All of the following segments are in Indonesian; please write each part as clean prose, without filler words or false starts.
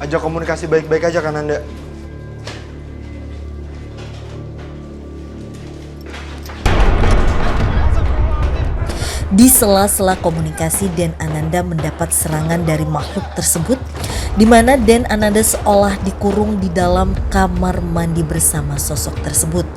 Ajak komunikasi baik-baik aja kan Anda. Di sela-sela komunikasi, Den Ananda mendapat serangan dari makhluk tersebut, di mana Den Ananda seolah dikurung di dalam kamar mandi bersama sosok tersebut.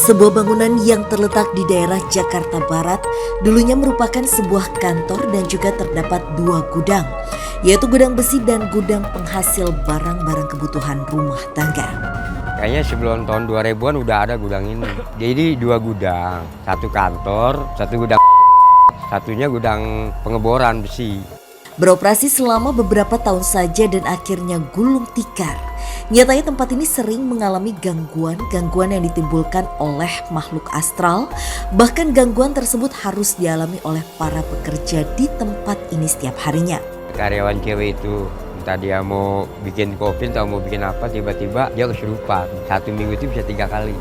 Sebuah bangunan yang terletak di daerah Jakarta Barat dulunya merupakan sebuah kantor dan juga terdapat 2 gudang, yaitu gudang besi dan gudang penghasil barang-barang kebutuhan rumah tangga. Kayaknya sebelum tahun 2000-an udah ada gudang ini. Jadi 2 gudang, 1 kantor, 1 gudang, satunya gudang pengeboran besi. Beroperasi selama beberapa tahun saja dan akhirnya gulung tikar. Nyatanya tempat ini sering mengalami gangguan yang ditimbulkan oleh makhluk astral. Bahkan gangguan tersebut harus dialami oleh para pekerja di tempat ini setiap harinya. Karyawan cewek itu entah dia mau bikin kopi atau mau bikin apa, tiba-tiba dia kesurupan. 1 minggu itu bisa 3 kali.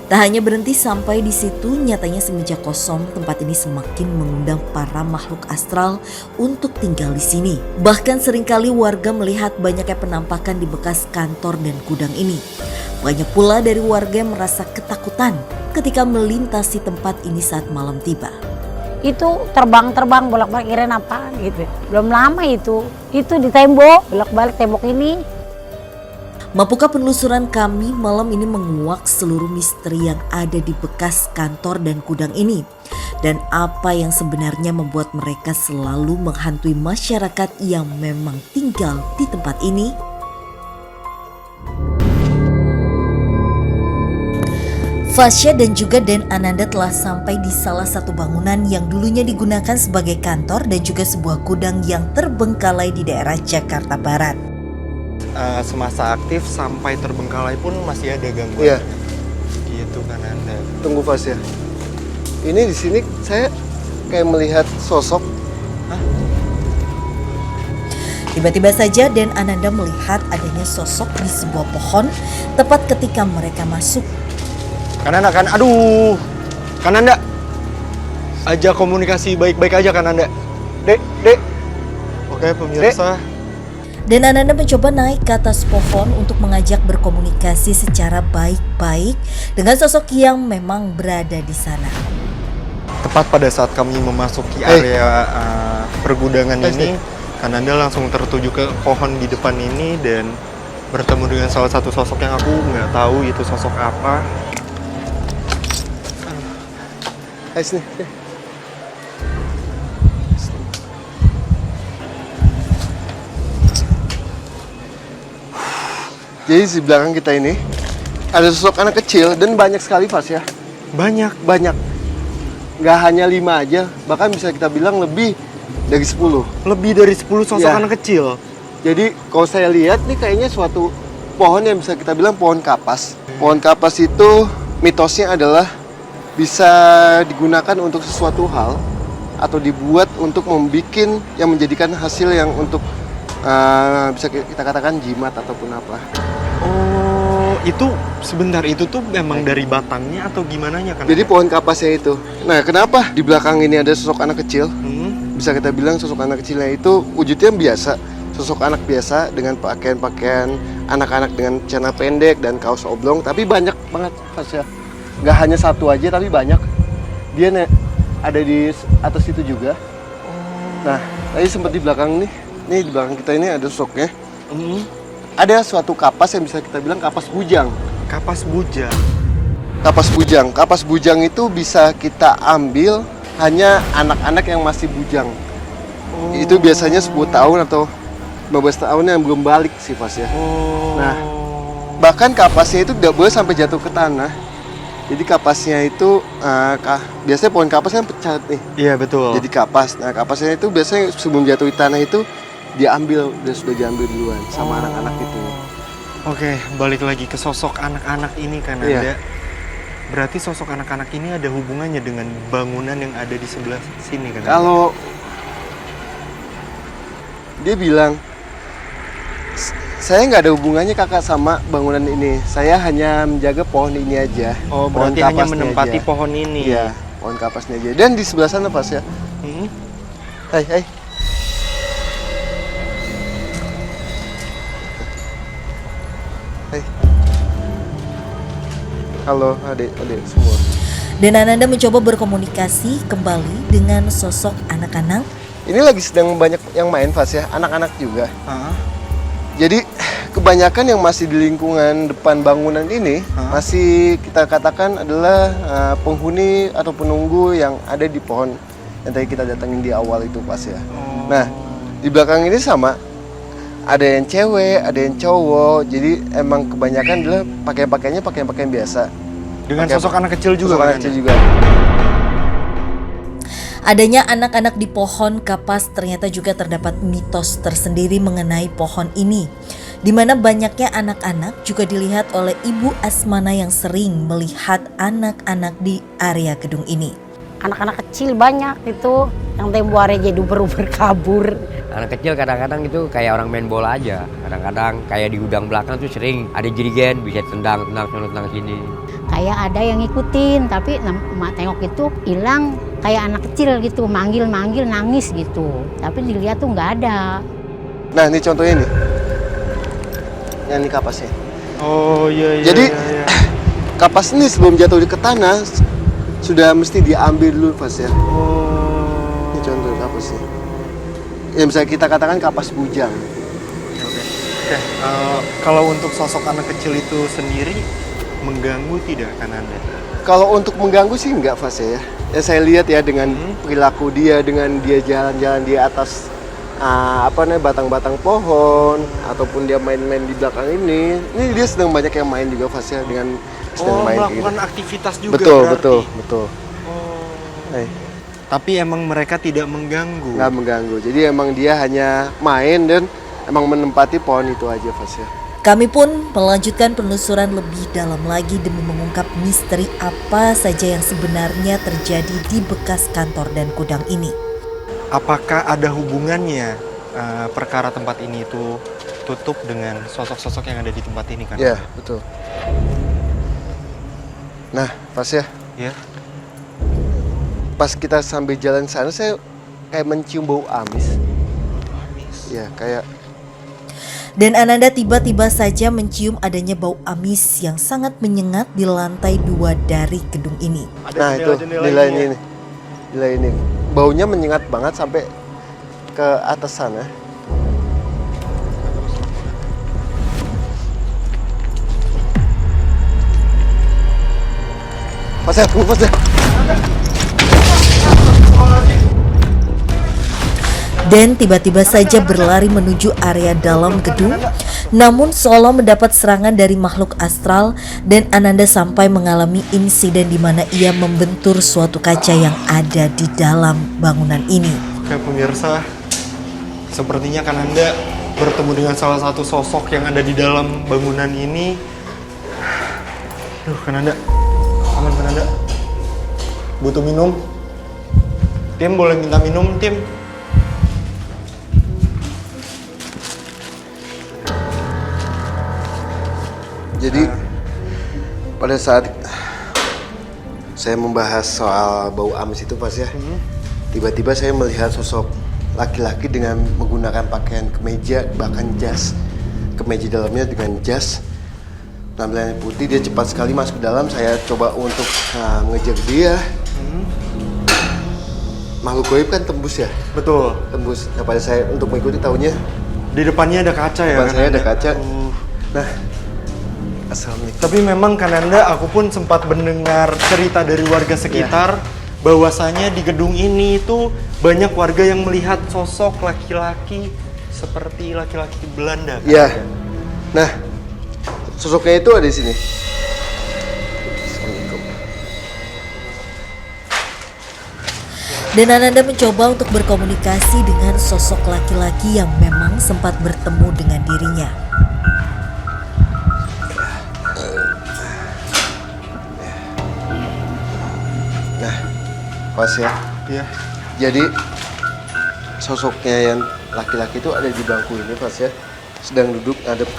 Tak hanya berhenti sampai di situ, nyatanya semenjak kosong tempat ini semakin mengundang para makhluk astral untuk tinggal di sini. Bahkan seringkali warga melihat banyaknya penampakan di bekas kantor dan gudang ini. Banyak pula dari warga yang merasa ketakutan ketika melintasi tempat ini saat malam tiba. Itu terbang-terbang bolak-balik kirain apa gitu. Belum lama itu di tembok, bolak-balik tembok ini. Mampukah penelusuran kami malam ini menguak seluruh misteri yang ada di bekas kantor dan gudang ini? Dan apa yang sebenarnya membuat mereka selalu menghantui masyarakat yang memang tinggal di tempat ini? Fasya dan juga Den Ananda telah sampai di salah satu bangunan yang dulunya digunakan sebagai kantor dan juga sebuah gudang yang terbengkalai di daerah Jakarta Barat. Semasa aktif sampai terbengkalai pun masih ada gangguan. Iya. Gitu kan Anda. Tunggu Fas ya. Ini di sini saya kayak melihat sosok. Tiba-tiba saja Den Ananda melihat adanya sosok di sebuah pohon tepat ketika mereka masuk. Kan Anda kan, aduh. Kan Anda. Ajak komunikasi baik-baik aja kan Anda. Dek. Oke pemirsa. Den Ananda mencoba naik ke atas pohon untuk mengajak berkomunikasi secara baik-baik dengan sosok yang memang berada di sana. Tepat pada saat kami memasuki area pergudangan ini, kan Anda langsung tertuju ke pohon di depan ini dan bertemu dengan salah satu sosok yang aku nggak tahu itu sosok apa. Hai sini. Jadi di belakang kita ini ada sosok anak kecil dan banyak sekali Fas ya. Banyak. Nggak hanya 5 aja, bahkan bisa kita bilang lebih dari 10. Lebih dari 10 sosok Ya. anak kecil. Jadi kalau saya lihat nih kayaknya suatu pohon yang bisa kita bilang pohon kapas. Pohon kapas itu mitosnya adalah bisa digunakan untuk sesuatu hal atau dibuat untuk membuat yang menjadikan hasil yang untuk bisa kita katakan jimat ataupun apa. Oh, itu sebentar, itu tuh memang dari batangnya atau gimana kan? Jadi pohon kapasnya itu. Nah, kenapa di belakang ini ada sosok anak kecil? Bisa kita bilang sosok anak kecilnya itu wujudnya biasa. Sosok anak biasa dengan pakaian-pakaian anak-anak dengan celana pendek dan kaos oblong. Tapi banyak banget Mas ya. Nggak hanya satu aja tapi banyak. Dia ada di atas itu juga. Nah, tadi sempat di belakang nih. Nih di belakang kita ini ada sosoknya. Ada suatu kapas yang bisa kita bilang kapas bujang. Kapas bujang. Kapas bujang itu bisa kita ambil hanya anak-anak yang masih bujang. Itu biasanya 10 tahun atau 15 tahun yang belum balik sih Fas ya. Nah, bahkan kapasnya itu tidak boleh sampai jatuh ke tanah. Jadi kapasnya itu biasanya pohon kapas kan pecah nih. Iya betul. Jadi kapas. Nah, kapasnya itu biasanya sebelum jatuh di tanah itu sudah diambil duluan sama anak-anak itu. Oke, balik lagi ke sosok anak-anak ini kan Iya. ada. Berarti sosok anak-anak ini ada hubungannya dengan bangunan yang ada di sebelah sini kan? Kalau dia bilang, saya nggak ada hubungannya kakak sama bangunan ini. Saya hanya menjaga pohon ini aja. Oh, Pohon berarti hanya kapasnya menempati aja. pohon ini. Iya, pohon kapasnya aja. Dan di sebelah sana Pas ya, Hmm? Hai, hai. Hai. Halo, adik-adik semua. Dan Ananda mencoba berkomunikasi kembali dengan sosok anak-anak. Ini lagi sedang banyak yang main, Fas ya, anak-anak juga. Ah, Jadi kebanyakan yang masih di lingkungan depan bangunan ini masih kita katakan adalah penghuni atau penunggu yang ada di pohon yang tadi kita datangin di awal itu, Pas ya. Nah, di belakang ini sama, ada yang cewek, ada yang cowok. Jadi emang kebanyakan adalah pakaiannya pakaian biasa. dengan Pakai- sosok anak kecil juga. Sosok anak kan, kecil Anda? juga. Adanya anak-anak di pohon kapas ternyata juga terdapat mitos tersendiri mengenai pohon ini, di mana banyaknya anak-anak juga dilihat oleh Ibu Asmana yang sering melihat anak-anak di area gedung ini. Anak-anak kecil banyak itu yang tempo hari jadi uber-uber kabur. Anak kecil kadang-kadang itu kayak orang main bola aja. Kadang-kadang kayak di gudang belakang tuh sering ada jerigen bisa tendang sana sini. Kayak ada yang ngikutin, tapi emak tengok itu hilang kayak anak kecil gitu, manggil-manggil nangis gitu. Tapi dilihat tuh nggak ada. Nah, ini contohnya nih. Yang ini kapasnya. Oh iya iya. Jadi iya, iya. kapas ini sebelum jatuh ke tanah sudah mesti diambil dulu, Pas ya. Oh. Ini contoh kapasnya. Yang bisa kita katakan kapas bujang. Oke, kalau untuk sosok anak kecil itu sendiri mengganggu tidak kan Anda? Kalau untuk mengganggu sih enggak, Fas ya. Yang saya lihat ya dengan perilaku dia, dengan dia jalan-jalan di atas batang-batang pohon ataupun dia main-main di belakang ini dia sedang banyak yang main juga, Fas ya, dengan sedang main kayak melakukan gitu. aktivitas juga Betul, berarti. betul. Oh. Tapi emang mereka tidak mengganggu. Nggak mengganggu. Jadi emang dia hanya main dan emang menempati pohon itu aja, Fas ya. Kami pun melanjutkan penelusuran lebih dalam lagi demi mengungkap misteri apa saja yang sebenarnya terjadi di bekas kantor dan gudang ini. Apakah ada hubungannya perkara tempat ini itu tutup dengan sosok-sosok yang ada di tempat ini kan? Iya, betul. Nah, Fas ya. Ya. Pas kita sambil jalan sana saya kayak mencium bau amis. Ya, kayak Dan Ananda tiba-tiba saja mencium adanya bau amis yang sangat menyengat di lantai 2 dari gedung ini. nah itu nilai ini. Nilai ini. Baunya menyengat banget sampai ke atas sana. Pas ya, tunggu, Pas ya. Dan tiba-tiba saja berlari menuju area dalam gedung, namun seolah mendapat serangan dari makhluk astral dan Ananda sampai mengalami insiden di mana ia membentur suatu kaca yang ada di dalam bangunan ini. Oke pemirsa, sepertinya kan Anda bertemu dengan salah satu sosok yang ada di dalam bangunan ini. Duh kan Anda, aman kan Anda? Butuh minum? Tim boleh minta minum, Tim? Jadi pada saat saya membahas soal bau amis itu, Pas ya, tiba-tiba saya melihat sosok laki-laki dengan menggunakan pakaian kemeja, bahkan jas. Kemeja dalamnya dengan jas, tampilannya putih. Dia cepat sekali masuk ke dalam. Saya coba untuk mengejar dia. Makhluk goib kan tembus ya, Betul. tembus. Nah, pada saya untuk mengikuti tahunya Di depannya ada kaca ya depan kan saya ada Anda? kaca. Oh. Nah, assalamualaikum. Tapi memang kan Anda, aku pun sempat mendengar cerita dari warga sekitar bahwasanya di gedung ini itu banyak warga yang melihat sosok laki-laki seperti laki-laki Belanda. Kan? Iya. Nah, sosoknya itu ada di sini. Assalamualaikum. Dan Ananda mencoba untuk berkomunikasi dengan sosok laki-laki yang memang sempat bertemu dengan dirinya. Nah, Pas ya. Iya. Jadi sosoknya yang laki-laki itu ada di bangku ini, Pas ya. Sedang duduk ngadep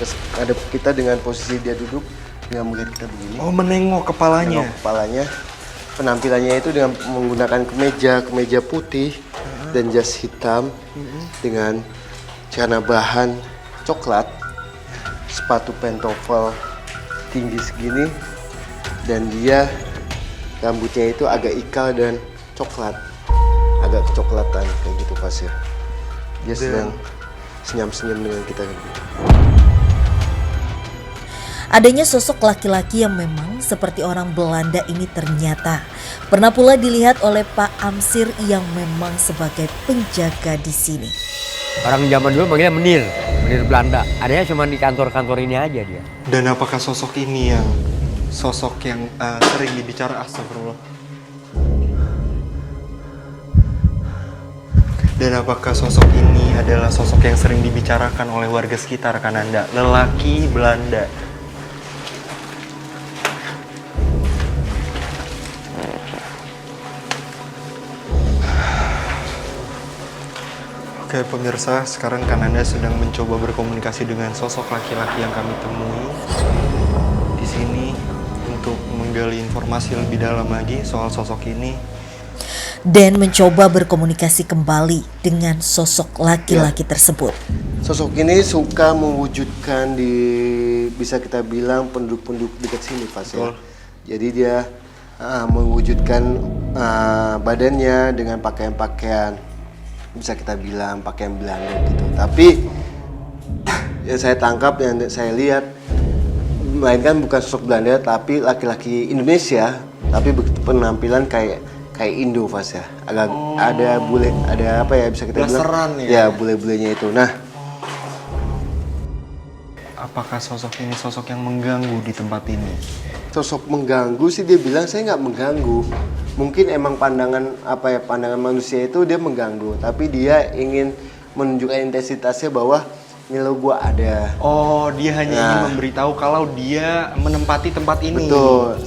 kita dengan posisi dia duduk dengan melihat kita begini. Oh, menengok kepalanya. Nengok kepalanya. Penampilannya itu dengan menggunakan kemeja putih dan jas hitam dengan celana bahan coklat, sepatu pantofel tinggi segini, dan dia rambutnya itu agak ikal dan coklat, agak kecoklatan kayak gitu pas ya. Dia sedang senyum-senyum dengan kita. Adanya sosok laki-laki yang memang seperti orang Belanda ini ternyata pernah pula dilihat oleh Pak Amsir yang memang sebagai penjaga di sini. Orang zaman dulu manggilnya menir Belanda. Adanya cuma di kantor-kantor ini aja dia. Dan apakah sosok ini yang sering dibicara astagfirullah? Dan apakah sosok ini adalah sosok yang sering dibicarakan oleh warga sekitar Kananda, lelaki Belanda? Oke pemirsa, sekarang Kananda sedang mencoba berkomunikasi dengan sosok laki-laki yang kami temui di sini untuk menggali informasi lebih dalam lagi soal sosok ini. Dan mencoba berkomunikasi kembali dengan sosok laki-laki tersebut. Sosok ini suka mewujudkan di, bisa kita bilang, penduduk-penduduk dekat sini Pak ya. Jadi dia mewujudkan badannya dengan pakaian-pakaian, bisa kita bilang pakaian Belanda gitu. Tapi yang saya tangkap, yang saya lihat, melainkan bukan sosok Belanda tapi laki-laki Indonesia, tapi penampilan kayak Indo Mas ya. Agak ada bule, ada apa ya, bisa kita Blasteran bilang ya? ya bule-bulenya itu. Nah, apakah sosok ini sosok yang mengganggu di tempat ini? sosok mengganggu sih, dia bilang saya nggak mengganggu. Mungkin emang pandangan manusia itu dia mengganggu, tapi dia ingin menunjukkan intensitasnya bahwa nilai gua ada. Oh, dia hanya ingin memberitahu kalau dia menempati tempat ini. Betul.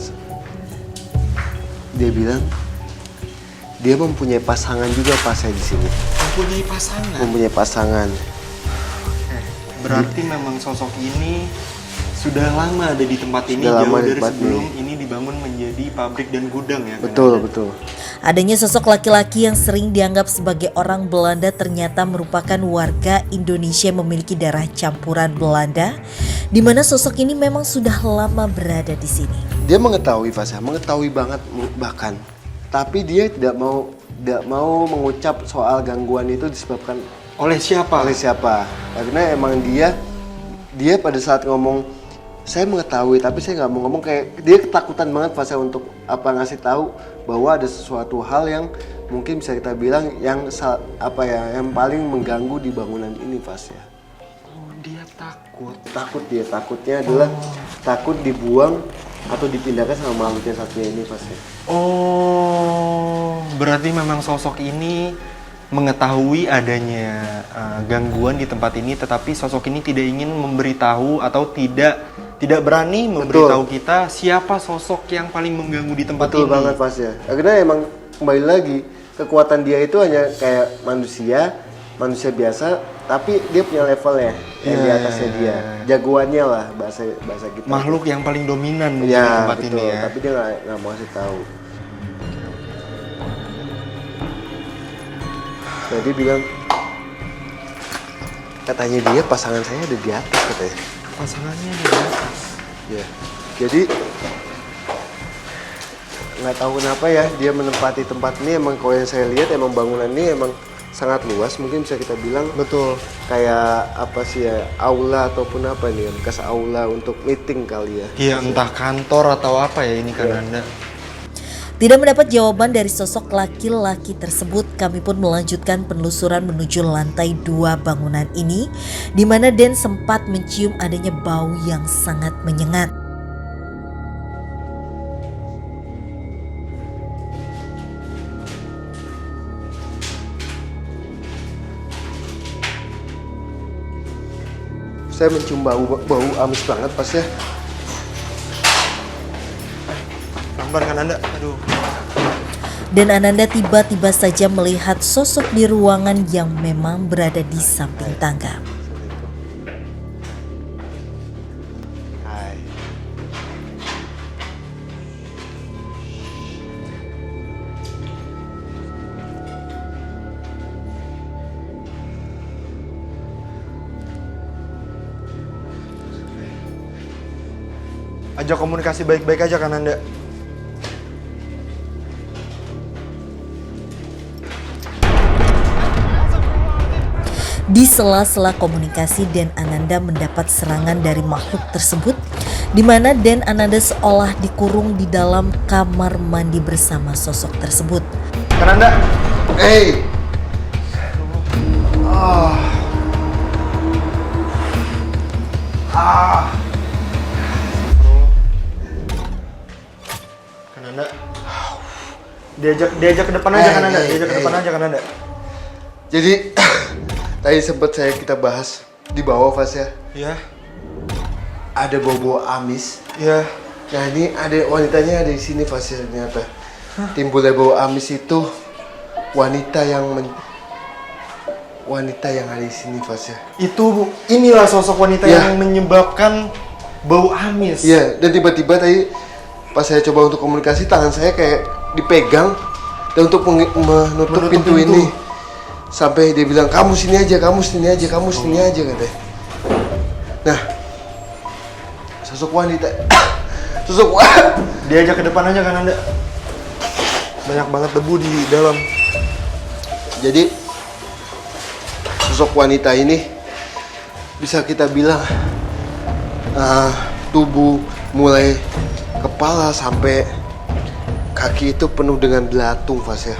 Dia bilang dia mempunyai pasangan juga pas saya di sini. Mempunyai pasangan. Mempunyai pasangan. Berarti memang sosok ini sudah lama ada di tempat ini, Sudah lama jauh di dari tempat sebelum ini dibangun menjadi pabrik dan gudang ya. Betul, Kananda? betul. Adanya sosok laki-laki yang sering dianggap sebagai orang Belanda ternyata merupakan warga Indonesia yang memiliki darah campuran Belanda, di mana sosok ini memang sudah lama berada di sini. Dia mengetahui Fasa, mengetahui banget bahkan, tapi dia tidak mau mengucap soal gangguan itu disebabkan Oleh siapa? oleh siapa. Karena emang dia pada saat ngomong, saya mengetahui tapi saya nggak mau ngomong, kayak dia ketakutan banget Fasa untuk ngasih tahu bahwa ada sesuatu hal yang mungkin bisa kita bilang yang paling mengganggu di bangunan ini Fasa. Oh, dia takut. Takutnya adalah takut dibuang atau dipindahkan sama makhluk yang satunya ini Fasa. Oh, berarti memang sosok ini mengetahui adanya gangguan di tempat ini, tetapi sosok ini tidak ingin memberitahu atau tidak berani memberitahu kita siapa sosok yang paling mengganggu di tempat Betul ini. banget Mas ya. Akhirnya emang kembali lagi, kekuatan dia itu hanya kayak manusia biasa, tapi dia punya levelnya yang di atasnya dia. Jagoannya lah bahasa kita. Makhluk yang paling dominan di ya, tempat betul. ini ya. Tapi dia nggak mau kasih tahu. Nah, dia bilang, katanya dia pasangan saya ada di atas katanya. Pasangannya di atas. Ya, jadi nggak tahu kenapa ya dia menempati tempat ini. Emang kalau yang saya lihat emang bangunan ini emang sangat luas, mungkin bisa kita bilang Betul. kayak apa sih ya, aula ataupun apa nih, bekas aula untuk meeting kali ya. Iya, entah kantor atau apa ya ini Kananda. Tidak mendapat jawaban dari sosok laki-laki tersebut, kami pun melanjutkan penelusuran menuju lantai 2 bangunan ini, di mana Den sempat mencium adanya bau yang sangat menyengat. Saya mencium bau amis banget pas ya. Lamban Kananda, aduh. Dan Ananda tiba-tiba saja melihat sosok di ruangan yang memang berada di samping tangga. Hai. ajak komunikasi baik-baik aja kan Anda. Di sela-sela komunikasi, Den Ananda mendapat serangan dari makhluk tersebut, di mana Den Ananda seolah dikurung di dalam kamar mandi bersama sosok tersebut. Kan Anda? Hey. Kan Anda? Diajak ke depan aja kan Anda. Diajak ke depan aja kan Anda. Jadi tadi sempat kita bahas di bawah Fas ya. Iya. Ada bau-bau amis. Iya. Nah ini ada wanitanya ada di sini Fas ya ternyata. Timbulnya bau amis itu wanita yang ada di sini Fas ya. Itu inilah sosok wanita Ya. yang menyebabkan bau amis. Iya, dan tiba-tiba tadi pas saya coba untuk komunikasi, tangan saya kayak dipegang dan untuk menutup pintu ini. Sampai dia bilang, kamu sini aja, kamu sini aja, kamu sini aja katanya. Nah, sosok wanita, Diajak ke depan aja kan Anda. Banyak banget debu di dalam. Jadi sosok wanita ini bisa kita bilang tubuh mulai kepala sampai kaki itu penuh dengan belatung Fas ya.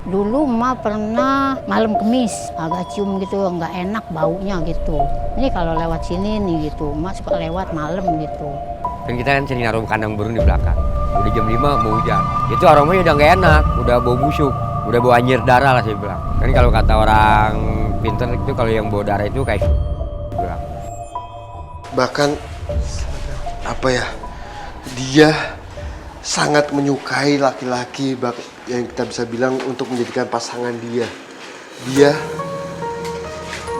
Dulu emak pernah malam kemis agak cium gitu, nggak enak baunya gitu. Ini kalau lewat sini nih gitu, emak suka lewat malam gitu. Kan kita kan sering naruh kandang burung di belakang. Udah jam 5 mau hujan. Itu aromanya udah nggak enak, udah bau busuk, udah bau anjir darah lah saya bilang. Kan kalau kata orang pinter itu kalau yang bau darah itu kayak bilang. Bahkan apa ya, dia sangat menyukai laki-laki yang kita bisa bilang untuk menjadikan pasangan dia.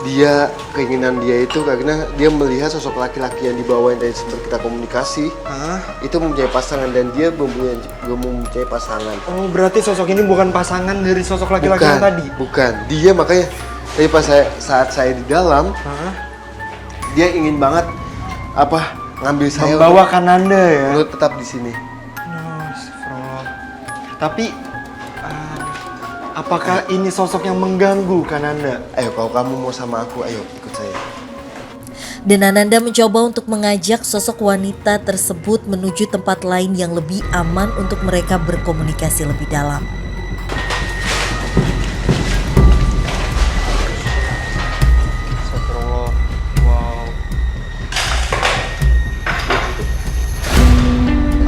Dia keinginan dia itu karena dia melihat sosok laki-laki yang dibawa yang tadi sempat kita komunikasi itu mempunyai pasangan dan dia belum mempunyai pasangan. Oh, berarti sosok ini bukan pasangan dari sosok laki-laki yang tadi? Bukan. Dia makanya tadi pas saat saya di dalam, dia ingin banget ngambil saya Membawakan Anda ya? untuk tetap di sini. Astagfirullah. Tapi apakah ini sosok yang mengganggu kan Anda? Ayo kalau kamu mau sama aku, ayo ikut saya. Den Ananda mencoba untuk mengajak sosok wanita tersebut menuju tempat lain yang lebih aman untuk mereka berkomunikasi lebih dalam. Astagfirullah. Wow.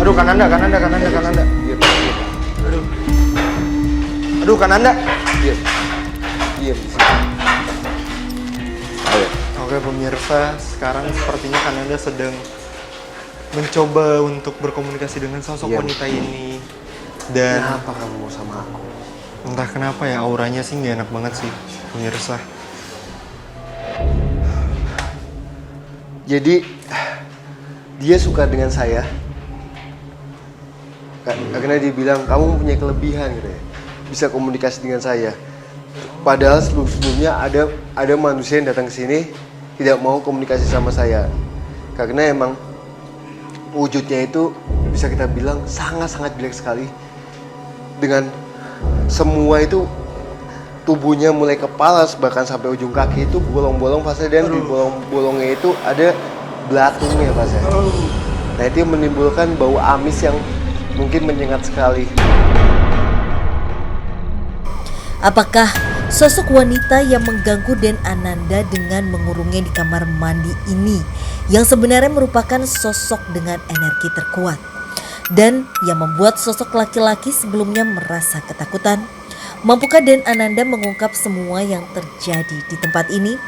Aduh kan Anda. Diam. Aduh kan Anda. Diam di sini. Ayo. Oke pemirsa, sekarang sepertinya kan Anda sedang mencoba untuk berkomunikasi dengan sosok Iya. wanita ini. Dan Kenapa kamu mau sama aku? entah kenapa ya auranya sih nggak enak banget sih pemirsa. Jadi dia suka dengan saya karena dia bilang kamu punya kelebihan gitu ya, bisa komunikasi dengan saya. Padahal sebelumnya ada manusia yang datang ke sini tidak mau komunikasi sama saya karena emang wujudnya itu bisa kita bilang sangat-sangat jelek sekali, dengan semua itu tubuhnya mulai kepala bahkan sampai ujung kaki itu bolong-bolong Fas, dan di bolong-bolongnya itu ada belatungnya Fas. Nah itu menimbulkan bau amis yang mungkin menyengat sekali. Apakah sosok wanita yang mengganggu Den Ananda dengan mengurungnya di kamar mandi ini yang sebenarnya merupakan sosok dengan energi terkuat dan yang membuat sosok laki-laki sebelumnya merasa ketakutan? Mampukah Den Ananda mengungkap semua yang terjadi di tempat ini?